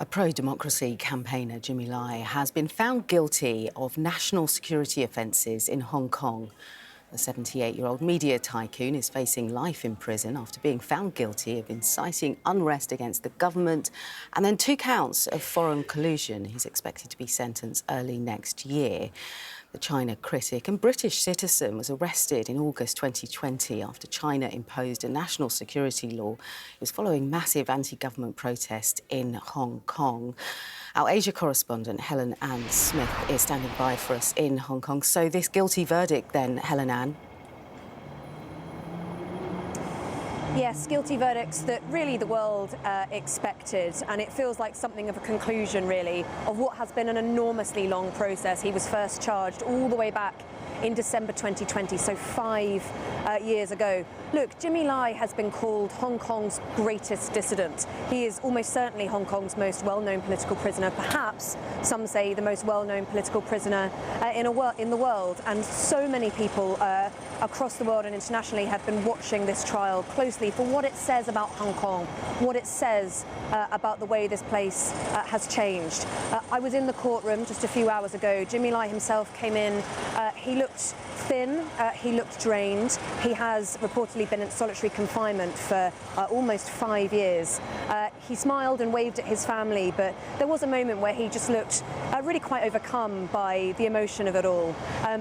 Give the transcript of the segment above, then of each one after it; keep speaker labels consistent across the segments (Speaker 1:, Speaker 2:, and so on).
Speaker 1: A pro-democracy campaigner, Jimmy Lai, has been found guilty of national security offences in Hong Kong. The 78-year-old media tycoon is facing life in prison after being found guilty of inciting unrest against the government and then 2 counts of foreign collusion. He's expected to be sentenced early next year. The China critic and British citizen was arrested in August 2020 after China imposed a national security law. It was following massive anti-government protest in Hong Kong. Our Asia correspondent, Helen Ann Smith, is standing by for us in Hong Kong. So this guilty verdict then, Helen Ann?
Speaker 2: Yes, guilty verdicts that really the world expected, and it feels like something of a conclusion, really, of what has been an enormously long process. He was first charged all the way back in December 2020, so 5 years ago. Look, Jimmy Lai has been called Hong Kong's greatest dissident. He is almost certainly Hong Kong's most well-known political prisoner, perhaps, some say, the most well-known political prisoner in the world. And so many people across the world and internationally have been watching this trial closely for what it says about Hong Kong, what it says about the way this place has changed. I was in the courtroom just a few hours ago. Jimmy Lai himself came in. He looked thin, he looked drained. He has reportedly been in solitary confinement for almost 5 years. He smiled and waved at his family, but there was a moment where he just looked really quite overcome by the emotion of it all.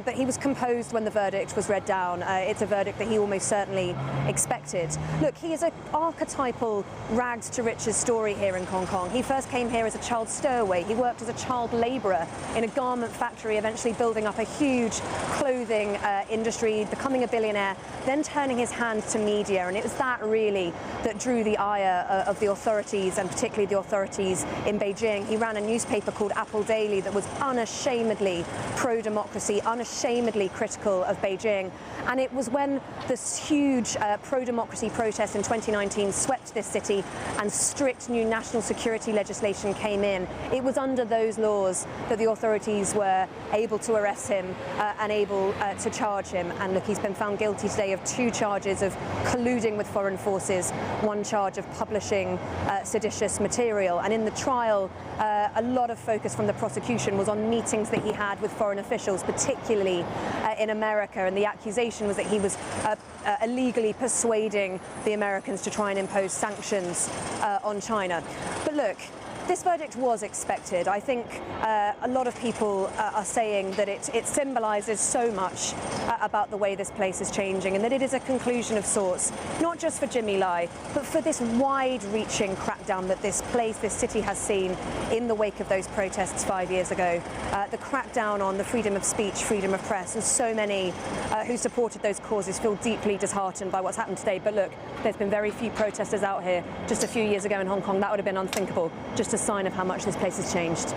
Speaker 2: But he was composed when the verdict was read down. It's a verdict that he almost certainly expected. Look, he is an archetypal rags to riches story here in Hong Kong. He first came here as a child stowaway. He worked as a child labourer in a garment factory, eventually building up a huge clothing industry, becoming a billionaire, then turning his hand to media. And it was that really that drew the ire of the authorities, and particularly the authorities in Beijing. He ran a newspaper called Apple Daily that was unashamedly pro-democracy, unashamedly critical of Beijing. And it was when this huge pro-democracy protest in 2019 swept this city and strict new national security legislation came in. It was under those laws that the authorities were able to arrest him and able to charge him. And look, he's been found guilty today of 2 charges of colluding with foreign forces, 1 charge of publishing seditious material. And in the trial, a lot of focus from the prosecution was on meetings that he had with foreign officials, particularly in America. And the accusation was that he was illegally persuading the Americans to try and impose sanctions on China. But look, this verdict was expected. I think a lot of people are saying that it symbolises so much about the way this place is changing, and that it is a conclusion of sorts, not just for Jimmy Lai, but for this wide-reaching crackdown that this place, this city has seen in the wake of those protests 5 years ago. The crackdown on the freedom of speech, freedom of press, and so many who supported those causes feel deeply disheartened by what's happened today. But look, there's been very few protesters out here just a few years ago in Hong Kong. That would have been unthinkable. Just a sign of how much this place has changed.